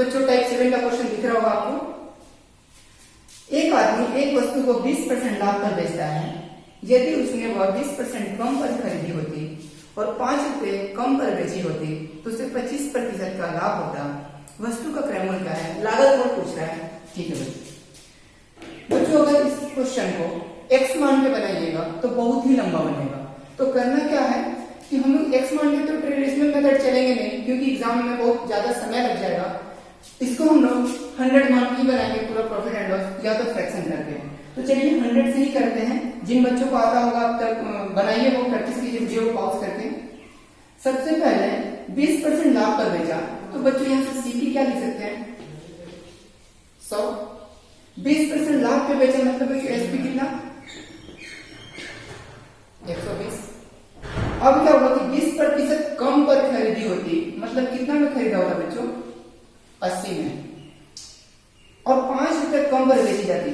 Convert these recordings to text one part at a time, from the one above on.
बच्चों टाइप 7 का क्वेश्चन दिख रहा होगा आपको। एक आदमी एक वस्तु को 20% लाभ पर बेचता है। यदि उसने वह 20% कम पर खरीदी होती और 5 रुपए कम पर बेची होती तो उसे 25% का लाभ होता। वस्तु का क्रय मूल्य क्या है? लागत मोल पूछ रहा है। ठीक है बच्चों, अगर इस क्वेश्चन को x मान के बनाइएगा तो बहुत ही लंबा बनेगा। तो करना क्या है कि हम लोग x मान के तो ट्रेडिशनल मेथड चलेंगे नहीं, क्योंकि एग्जाम में बहुत ज्यादा समय लग जाएगा। इसको हम लोग 100 मान की बनाएंगे पूरा प्रॉफिट एंड लॉस, या तो फ्रैक्शन करके। तो चलिए 100 से ही करते हैं। जिन बच्चों को आता होगा अब तक बनाइए, वो प्रैक्टिस कीजिए वीडियो को पॉज करके। सबसे पहले 20% लाभ पर बेचा, तो बच्चों यहाँ से सीपी क्या लिख सकते हैं? 100। 20% लाभ पे बेचा मतलब बच्चों एसपी कितना? 120। अब क्या होगा कि 20% कम पर खरीदी होती, मतलब कितना में खरीदा होता बच्चों? 80 में। और 5 रुपए कम पर बेची जाती।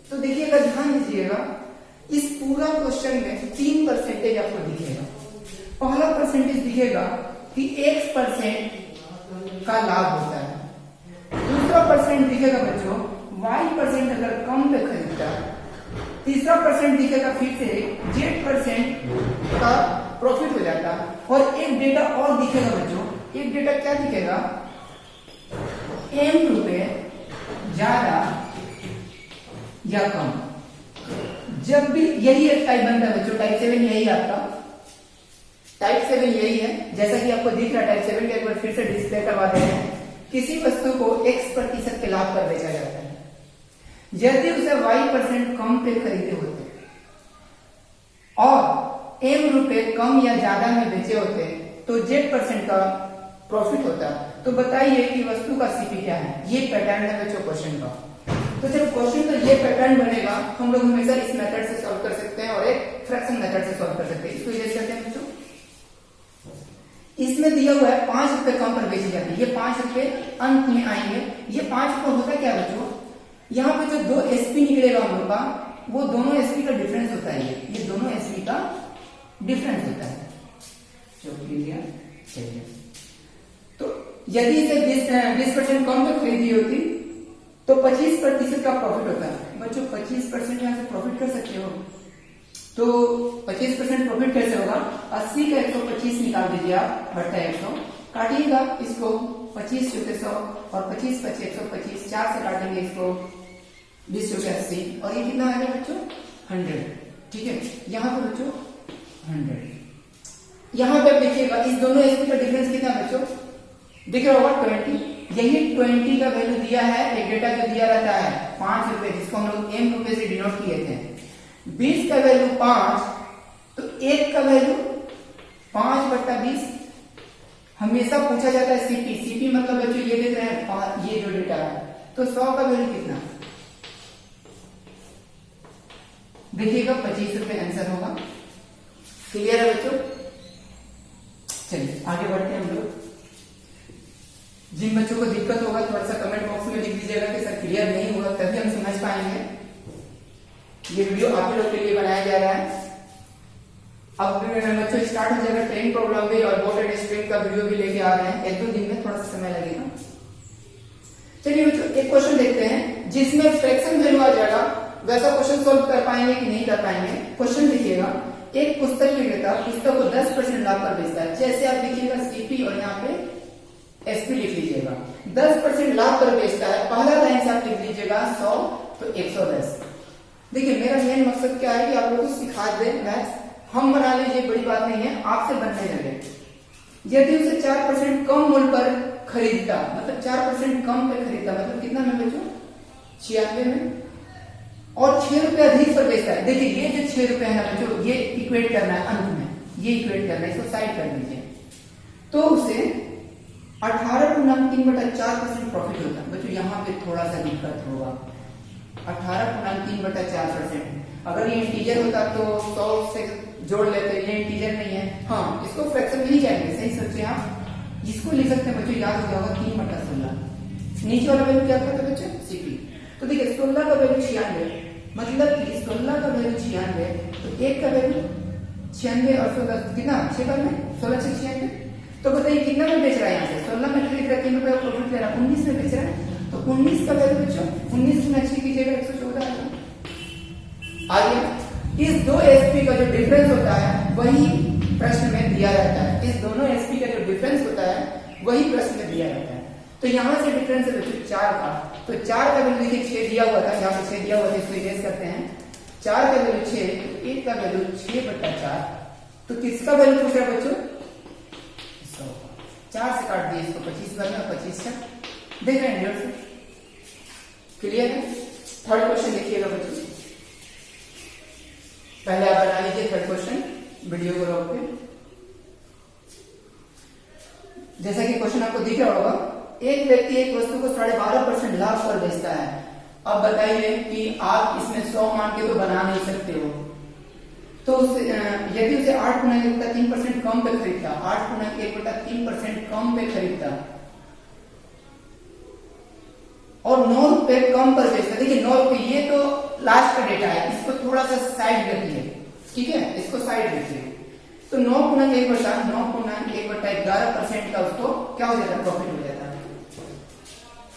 तो देखिएगा, ध्यान दीजिएगा, इस पूरा क्वेश्चन में 3 परसेंटेज आपको दिखेगा। पहला परसेंटेज दिखेगा कि x% का लाभ होता है। दूसरा परसेंट दिखेगा बच्चों y% अगर कम पे खरीदता है। तीसरा परसेंट दिखेगा फिर से z% का प्रॉफिट हो जाता। और एक डेटा और दिखेगा बच्चों, एक डेटा क्या दिखेगा? m रुपए ज्यादा या कम। जब भी यही एक टाइप बनता है बच्चों, टाइप 7 यही आपका टाइप 7 यही है। जैसा कि आपको दिख रहा है टाइप 7 का, एक बार फिर से डिस्प्ले करवा देते हैं। किसी वस्तु को x% के लाभ पर बेचा जाता है यदि उसे y% कम पे खरीदे होते और m रुपए कम या ज्यादा में बेचे होते तो z% का प्रॉफिट होता। तो बताइए कि वस्तु का सीपी क्या है? ये पैटर्न है बच्चों क्वेश्चन का। तो जब क्वेश्चन का ये पैटर्न बनेगा, हम लोग हमेशा इस मेथड से सॉल्व कर सकते हैं और एक फ्रैक्शन मेथड से सॉल्व कर सकते हैं। इसको जैसे करते हैं बच्चों, इसमें दिया हुआ है 5 रुपए कम पर बेची जाती है। ये 5 रुपए अंत में आएंगे। ये 5 रुपए होता क्या बच्चों? यहाँ पे जो 2 एसपी निकलेगा हम लोग का, वो दोनों एसपी का डिफरेंस होता है। ये दोनों एसपी का डिफरेंस होता है। चलिए, तो यदि इसे 20% कम पे खरीदी होती तो 25% का प्रॉफिट होता है। बच्चों 25% यहाँ से प्रॉफिट कर सकते हो। तो 25% प्रॉफिट कैसे होगा? 80 का 125 निकाल दीजिए आप, बट्टा 100 काटिएगा इसको। 25 रुपए 100 और 25 25 125, 4 से काटेंगे इसको, 20 रुपए 80। और ये कितना आएगा बच्चों? 100। ठीक है, यहाँ पे बच्चों 100। यहाँ पे देखिएगा, इस दोनों एसपी का डिफरेंस कितना बच्चों दिख रहा होगा? 20। यही 20 का वैल्यू दिया है। एक डेटा जो दिया रहता है 5 रुपए, जिसको हम लोग m रुपए से डिनोट किए थे। 20 का वैल्यू 5, तो 1 का वैल्यू 5/20। हमेशा पूछा जाता है सीपी। सीपी मतलब बच्चों ये देख रहे हैं, ये जो डेटा है। तो 100 का वैल्यू कितना? देखिएगा 25 रुपए आंसर होगा। क्लियर है बच्चों? चलिए आगे बढ़ते हैं हम लोग। जिन बच्चों को दिक्कत होगा थोड़ा सा कमेंट बॉक्स में लिख दीजिएगा कि सर क्लियर नहीं हुआ, तभी हम समझ पाएंगे। ये वीडियो आप लोग के लिए बनाया जा रहा है। अब बच्चों स्टार्ट हो जाएगा ट्रेन प्रॉब्लम भी, और बोर्ड एंड स्ट्रिंग का वीडियो भी लेके आ रहे हैं। 1-2 दिन में थोड़ा सा समय लगेगा। चलिए बच्चों एक क्वेश्चन देखते हैं जिसमें फ्रैक्शन वैल्यू आ जाएगा। वैसा क्वेश्चन सोल्व कर पाएंगे कि नहीं कर पाएंगे? क्वेश्चन देखिएगा, एक पुस्तक विक्रेता पुस्तक को 10% लाभ पर बेचता है। जैसे आप देखिएगा सीपी और यहाँ पे एसपी लिख लीजिएगा। 10% लाभ पर बेचता है। पहला लाइन से आप लिख लीजिएगा 100, तो 110। देखिए मेरा मेन मकसद क्या है कि आप लोगों को सिखा दे मैथ्स। हम बना लीजिए, बड़ी बात नहीं है, आपसे बनने लगे। यदि उसे 4% कम मूल्य पर खरीदता, मतलब 4% कम पे खरीदता, मतलब कितना में बच्चों? 96 में। और 6 रुपए अधिक पर बेचता है। देखिए ये जो 6 रुपए है ना बच्चों, ये इक्वेट करना है अंत में, ये इक्वेट करना है, इसको साइड कर दीजिए। तो उसे 18.3/4% प्रॉफिट होता है। बच्चों यहाँ पे थोड़ा सा दिक्कत होगा। 18.3/4%। अगर ये इंटीजर होता तो 100 से जोड़ लेते, ये इंटीजर नहीं है। हाँ, इसको फ्रैक्शन में ही जाएंगे। सही सोचिए आप। इसको लिख सकते हैं बच्चों, याद हो गया होगा 3/16। नीचे वाला वैल्यू क्या था बच्चों? सीपी। तो देखिए 16 का वैल्यू 96, मतलब कि 16 का वैल्यू 96, तो 1 का वैल्यू 96 और 16 कितना? 6 में 16 से 96, तो बताइए कितना में बेच रहा है, यहाँ से 16 में खरीद रहा है, 3 रुपए प्रॉफिट ले रहा है, 19 में बेच रहा है, तो 19 का वैल्यू बच्चों 19 गुना 6 कीजिएगा 114 आएगा। आगे इस दो एसपी का जो डिफरेंस होता है वही प्रश्न में दिया रहता है, इस दोनों एसपी का जो डिफरेंस होता है वही प्रश्न में दिया रहता है। तो यहाँ से डिफरेंस है बच्चों 4 का, तो 4 का वैल्यू देखिए 6 दिया हुआ था, यहाँ पे 6 दिया हुआ था, इसको इरेज करते हैं। 4 का वैल्यू 6, 1 का वैल्यू 6/4, तो किसका वैल्यू पूछ रहा है बच्चों 100। 4 से काट दिए इसको 25 बार में, 25 से देख रहे हैं 150। क्लियर है। थर्ड क्वेश्चन देखिएगा बच्चों, पहले आप बना लीजिए थर्ड क्वेश्चन वीडियो को रोक के। जैसा कि क्वेश्चन आपको दिख रहा होगा, एक व्यक्ति एक वस्तु को 12.5% लाभ पर बेचता है। अब बताइए कि आप इसमें 100 मान के तो बना नहीं सकते हो, तो यदि उसे 8 गुना 1/3% कम पे खरीदता, 8 गुना 1/3% कम पे खरीदता और 9 रुपए कम पर बेचता, देखिए 9 रुपए, ये तो लास्ट का डेटा है, इसको थोड़ा सा साइड रखिए, ठीक है, इसको साइड रखिए। तो 9 गुना 1/11% का उसको क्या हो जाता है, प्रॉफिट हो जाता है।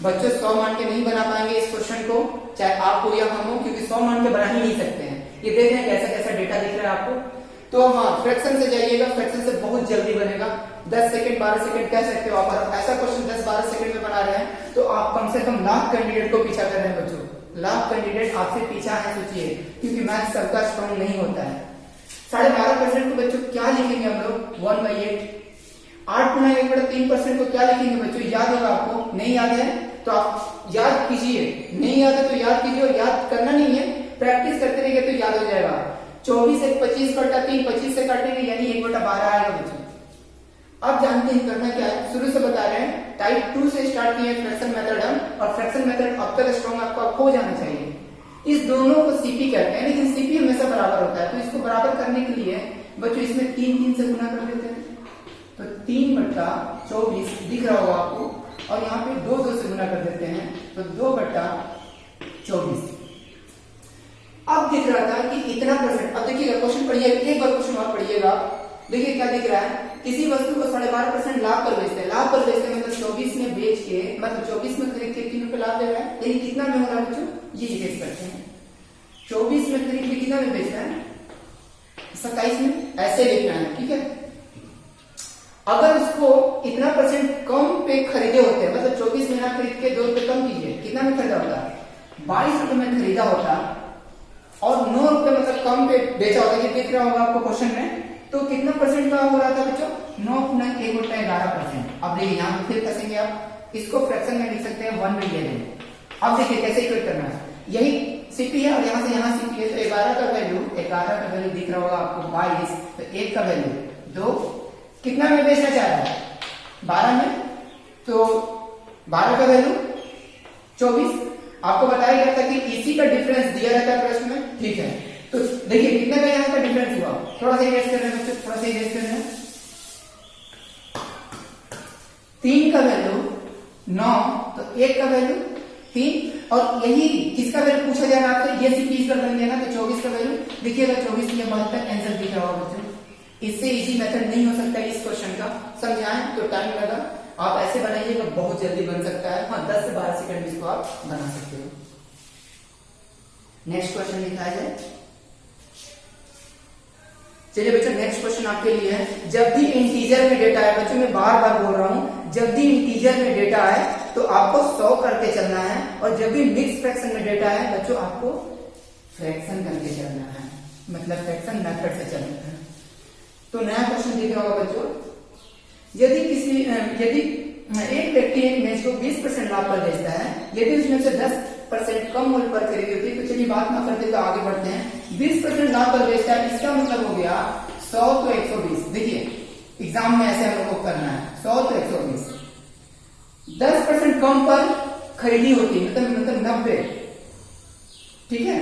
बच्चों 100 मान के नहीं बना पाएंगे इस क्वेश्चन को, चाहे आप हो या हम हो, क्योंकि 100 मान के बना ही नहीं सकते हैं। ये देख रहे हैं कैसा कैसा डेटा दिख रहा है आपको। तो हाँ, फ्रैक्शन से जाइएगा, फ्रैक्शन से बहुत जल्दी बनेगा, 10 सेकंड 12 सेकंड कह सकते हो आप। ऐसा क्वेश्चन 10-12 सेकंड में बना रहे हैं तो आप कम से कम लाख कैंडिडेट को पीछा कर रहे हैं बच्चों, लाख कैंडिडेट आपसे पीछा है, सोचिए, क्योंकि मैथ सबका स्ट्रॉन्ग नहीं होता है। 12.5% को बच्चों क्या लिखेंगे हम लोग, 1/8। 8 गुना 1/3% को क्या लिखेंगे बच्चों, याद होगा आपको, नहीं याद है तो आप याद कीजिए, नहीं याद है तो याद कीजिए, और याद करना नहीं है, प्रैक्टिस करते रहिए तो याद हो जाएगा। 24 एक 25/3, 25 से काटेंगे यानी 1/12 आएगा बच्चों। अब जानते हैं करना क्या है, शुरू से बता रहे हैं, टाइप 2 से स्टार्ट किए फ्रैक्शन मेथड हम, और फ्रैक्शन मेथड अब तक स्ट्रॉन्ग आपको हो जाना चाहिए। इस दोनों को सीपी कहते हैं, लेकिन सीपी हमेशा बराबर होता है, तो इसको बराबर करने के लिए बच्चों इसमें 3 से गुना कर देते हैं, तो 3/24 दिख रहा होगा आपको, और यहाँ पे 2 से गुना कर देते हैं, तो 2/24। अब दिख रहा था कि इतना परसेंट, अब देखिएगा क्वेश्चन पढ़िए, एक बार क्वेश्चन और पढ़िएगा, देखिए क्या दिख रहा है, किसी वस्तु को 12.5% लाभ पर बेचते हैं, लाभ पर बेचते हैं मतलब 24 में बेच के, मतलब 24 में खरीद के 3 रुपए लाभ दे रहा है, लेकिन कितना में हो रहा है बच्चों, ये इरेज करते हैं। 24 में खरीद के कितना में बेच रहा है, 27 में, ऐसे लिखना है, ठीक है। अगर उसको इतना परसेंट कम पे खरीदे होते, मतलब 24 में ना खरीद के 2 रुपए कम कीजिए, कितना में खरीदा होता, 22 रुपए में खरीदा होता, और 9 रुपए मतलब कम पे बेचा होता, ये दिख रहा होगा आपको क्वेश्चन में, तो कितना परसेंट का हो रहा था बच्चों, 9 गुना 1/11%। अब देखिए यहाँ पे फिर कसेंगे आप, इसको फ्रैक्शन में लिख सकते हैं 1/11। अब देखिए कैसे इक्वेट करना है, यही सीपी है और यहाँ से यहाँ सीपी है, तो 11 का वैल्यू दिख रहा होगा आपको 22, तो 1 का वैल्यू 2, कितना में बेचना चाह रहा है, 12 में, तो 12 का वैल्यू 24। आपको बताया गया था कि इसी का डिफरेंस दिया रहता है प्रश्न में, ठीक है। तो देखिए कितने का यहाँ का डिफरेंस हुआ, थोड़ा सा इरेज कर रहे हैं बच्चों, थोड़ा सा इरेज कर रहे हैं। 3 का वैल्यू 9, तो 1 का वैल्यू 3, और यही किसका वैल्यू पूछा जा रहा है आपसे, ये सीपी कर देंगे ना, तो 24 का वैल्यू देखिएगा, 24 या 72 आंसर दिख रहा होगा बच्चों। इससे इजी मेथड नहीं हो सकता इस क्वेश्चन का, समझाएं तो टाइम लगा, आप ऐसे बनाइएगा बहुत जल्दी बन सकता है, हाँ 10 से 12 सेकंड में इसको आप बना सकते हो। नेक्स्ट क्वेश्चन दिखाया जाए, चलिए बच्चों नेक्स्ट क्वेश्चन आपके लिए है, जब भी इंटीजर में डेटा है, बच्चों मैं बार बार बोल रहा हूं, जब भी इंटीजर में डेटा है तो आपको 100 करके चलना है, और जब भी मिक्स फ्रैक्शन में डेटा है बच्चों आपको फ्रैक्शन करके चलना है, मतलब फ्रैक्शन मेथड से चलना है। तो नया क्वेश्चन दिख रहा होगा बच्चों, यदि एक व्यक्ति एक इमेज को 20% लाभ पर बेचता है, यदि उसमें से 10% कम मूल्य पर खरीदी होती है, तो चलिए बात ना करते तो आगे बढ़ते हैं। 20% लाभ पर बेचता है, इसका मतलब हो गया 100 तो 120। देखिए एग्जाम में ऐसे हम लोग को करना है, 100 तो 120। 10% कम पर खरीदी होती है, मतलब 90, ठीक है,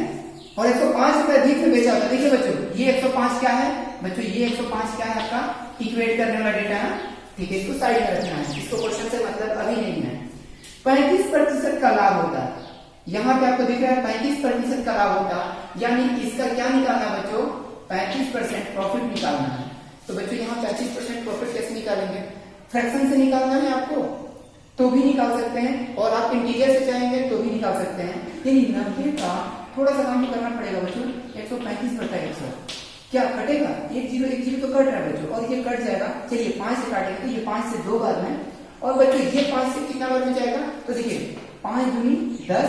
और 105 रुपए अधिक में बेचा होता है। देखिए बच्चों ये 105 क्या है बच्चों, ये 105 क्या है आपका इक्वेट करने वाला डेटा है, ठीक है, इसको साइड में रखना है, इसको क्वेश्चन से मतलब अभी नहीं है। 35% का लाभ होता है, यहाँ पे आपको दिख रहा है 35% का लाभ होता है, यानी इसका क्या निकालना है बच्चों, 35% प्रॉफिट निकालना है। तो बच्चों यहाँ 35% प्रॉफिट कैसे निकालेंगे, फ्रैक्शन से निकालना है आपको तो भी निकाल सकते हैं, और आप इंटीजर से चाहेंगे तो भी निकाल सकते हैं। यानी 90 का थोड़ा सा काम करना पड़ेगा बच्चों, 135/100 क्या कटेगा, 1 0 तो कट रहा है बच्चों, और ये कट जाएगा। चलिए 5 से काटेंगे तो ये 5 से 2 बार में, और बच्चों ये 5 से कितना बार में जाएगा, तो देखिए 5 दूनी 10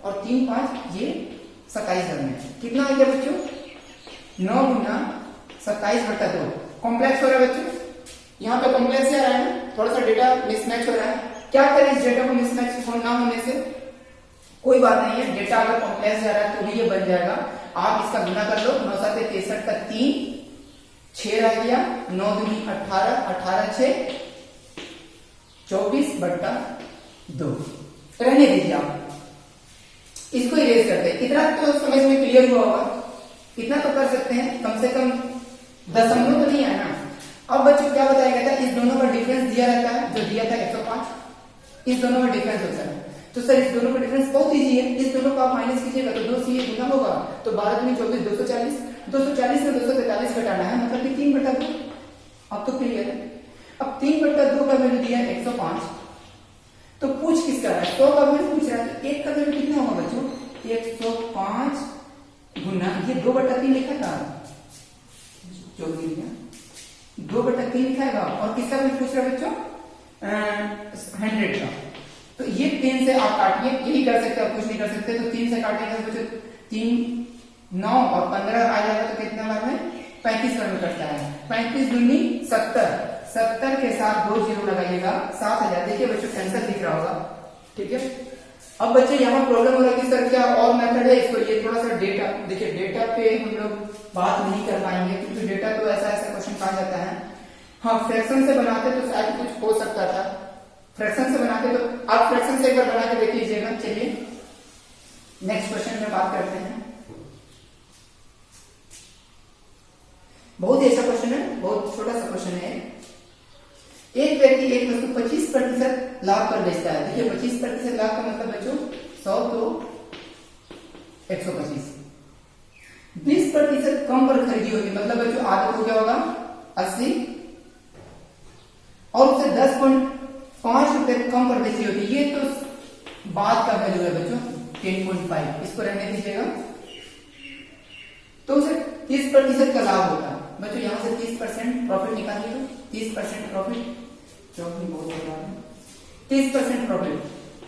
और 3 5 ये 27 बार में कितना आ गया बच्चों, 9 गुना 27/2। कॉम्प्लेक्स हो रहा है बच्चों, यहाँ पे कॉम्प्लेक्स आ रहा है, थोड़ा सा डेटा मिसमैच हो रहा है। क्या करें इस डेटा को मिसमैच ना होने से, कोई बात नहीं है, डेटा अगर कॉम्प्लेक्स जा रहा है तो भी ये बन जाएगा। आप इसका गुना कर लो, 9 7 63 का 3 6 रह गया, 9 दूनी 18 18 6 24/2 रहने दीजिए। आप इसको इरेज करते हैं, इतना तो समझ में क्लियर हुआ होगा, इतना तो कर सकते हैं, कम से कम दशमलव तो नहीं है ना। अब बच्चों क्या बताया गया था, इस दोनों का डिफरेंस दिया रहता है, जो दिया था 105, इस दोनों का डिफरेंस होता है। तो सर इस दोनों का डिफरेंस बहुत इजी है, इस दोनों को आप माइनस कीजिएगा तो 2 से ये गुना होगा, तो 12 दूनी 24 240, 240 में 243 घटाना है, मतलब कि 3/2। अब तो क्लियर है। अब 3/2 का वैल्यू दिया है 105, तो पूछ किसका है, 100 का वैल्यू पूछ रहा है, तो 1 का वैल्यू कितना होगा बच्चों, 105 गुना ये 2/3 लिखा था, जो दिया 2/3 लिखाएगा, और किसका वैल्यू पूछ रहा है बच्चों, 100 का। तो ये 3 से आप काटिए, यही कर सकते हैं, कुछ नहीं कर सकते। तो 3 से काटेंगे तो बच्चों 3 9 और 15 आ जाएगा, तो कितना बार में 35 बार में कटता है। 35 दूनी 70, 70 के साथ 2 0 लगाइएगा, 7000। देखिए बच्चों कैंसर दिख रहा होगा, ठीक है। अब बच्चे यहाँ प्रॉब्लम हो रहा है कि सर क्या और मेथड है इसको, ये थोड़ा सा डेटा देखिए, डेटा पे हम लोग बात नहीं कर पाएंगे क्योंकि डेटा तो ऐसा ऐसा क्वेश्चन कहा जाता है। हाँ फ्रैक्शन से बनाते तो शायद कुछ हो सकता था, फ्रैक्शन से बनाते तो आप फ्रैक्शन से एक बार बना के देख लीजिएगा। चलिए नेक्स्ट क्वेश्चन में बात करते हैं। बहुत ही अच्छा क्वेश्चन है, बहुत छोटा सा क्वेश्चन है। एक व्यक्ति एक वस्तु 25% लाभ पर बेचता है। देखिए 25% लाभ का मतलब बच्चों 100 तो 125, 20% कम पर खरीदी होगी, मतलब बच्चों आधा हो गया होगा 80, और उसे 10.5 रुपए कम पर बेची होगी। ये तो बाद का वैल्यू है बच्चों 10.5, इसको रहने दीजिएगा। तो उसे 30% का लाभ होता है बच्चों, यहां से 30% प्रॉफिट निकालिए, तो 30% प्रॉफिट, चौकी बहुत बड़ा है, 30% प्रॉफिट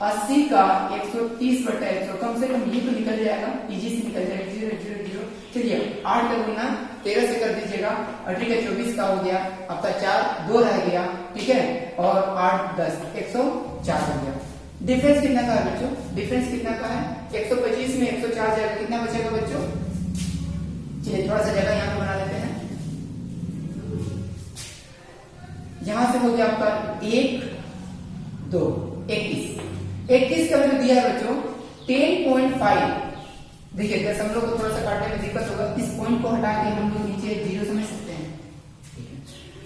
80 का 130/100, कम से कम ये तो निकल जाएगा, इजी से निकल जाएगा, 0 0 0। चलिए 8 का गुना 13 से कर दीजिएगा, 18 का 24 का हो गया, आपका 4 2 रह गया, ठीक है, और 8 10 104 हो गया। डिफरेंस कितना का है बच्चों, डिफरेंस कितना का है, 125 में 104 जाएगा, कितना बचेगा बच्चों। चलिए थोड़ा सा जगह यहाँ पे बना लेते हैं, यहां से हो गया आपका 1 2 21 का वैल्यू दिया है बच्चों 10.5। देखिए दशमलव को थोड़ा सा काटने में दिक्कत होगा, इस पॉइंट को हटा के हम लोग नीचे 0 समझ सकते हैं, ठीक है।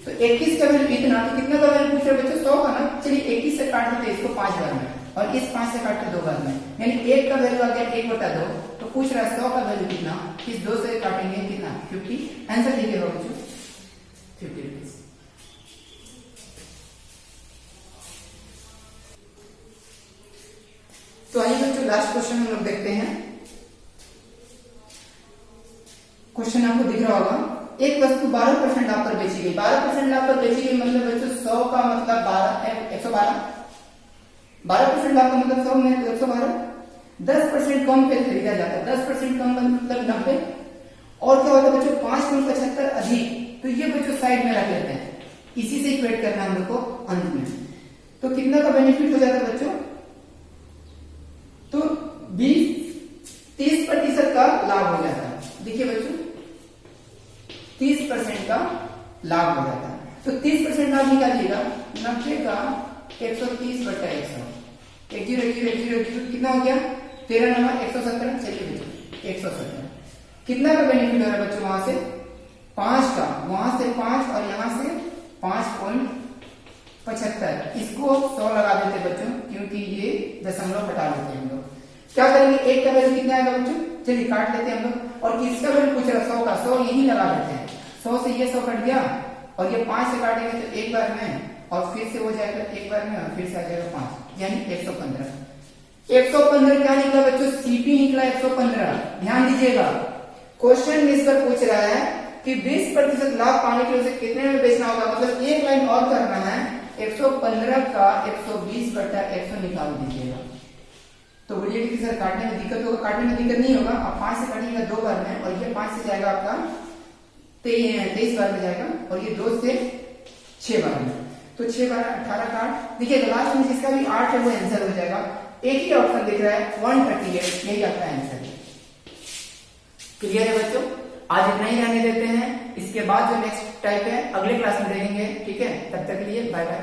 तो 21 का वैल्यू इतना, तो कितना का वैल्यू पूछ रहे बच्चों, 100 का ना। चलिए 21 से काट देते इसको 5 बार में, और इस 5 से काटते 2 बार में, यानी 1 का वैल्यू आ गया 1/2। तो पूछ रहा है 100 का वैल्यू कितना, इस 2 से काटेंगे कितना 50, आंसर देखिएगा बच्चों 50 रुपीज। तो आइए बच्चों लास्ट क्वेश्चन हम लोग देखते हैं। क्वेश्चन आपको दिख रहा होगा, एक वस्तु 12% लाभ पर बेची गई। 12% लाभ पर बेची गई मतलब बच्चों 100 का मतलब 112, 12% लाभ का मतलब 100 में 112, 10% कम पे खरीदा जाता है, 10% कम मतलब 90, और क्या होता है बच्चों 5 गुण 75 अधिक, तो ये बच्चों साइड में रख लेते हैं, इसी से इक्वेट करना है हम लोग को अंत में। तो कितना का बेनिफिट हो जाता है बच्चों, तो 30% का लाभ हो जाता है। देखिए बच्चों 30% का लाभ हो जाता है, तो 30% लाभ निकालिएगा, 90 का 130/100, 1 कितना हो गया 13 9 117। चलिए बच्चों 117 कितना का बेनिफिट हो रहा है बच्चों, वहां से 5 का, वहां से 5 और यहां से 5.75, इसको 100 लगा देते बच्चों, क्योंकि ये दशमलव हटा लेते हैं हम लोग। क्या करेंगे, 1 का वैल्यू कितना आएगा बच्चों, चलिए काट लेते हैं हम लोग, और किसका वैल्यू पूछ रहा है 100 का, 100 यही लगा देते हैं, 100 से ये 100 कट गया, और ये 5 से काटेंगे तो एक बार में, और फिर से हो जाएगा एक बार में, और फिर से आ जाएगा 5, यानी 115। 115 क्या निकला बच्चों? सीपी निकला 115। ध्यान दीजिएगा, क्वेश्चन में इस पर पूछ रहा है कि 20% लाभ पाने के लिए उसे कितने में बेचना होगा। मतलब एक लाइन और करना है, 115 का 120/100 निकाल दीजिएगा। तो बोलिए कि सर काटने में दिक्कत होगा। काटने में दिक्कत नहीं होगा, आप 5 से काटिएगा 2 बार में, और ये 5 से जाएगा आपका 23 बार में जाएगा, और ये 2 से 6 बार में। तो 6 बार 18 काट देखिएगा, लास्ट में जिसका भी 8 है वो आंसर हो जाएगा। एक ही ऑप्शन दिख रहा है 138, यही आपका आंसर है। क्लियर है बच्चों? आज इतना ही रहने देते हैं, इसके बाद जो नेक्स्ट टाइप है अगले क्लास में देखेंगे। ठीक है, तब तक के लिए बाय बाय।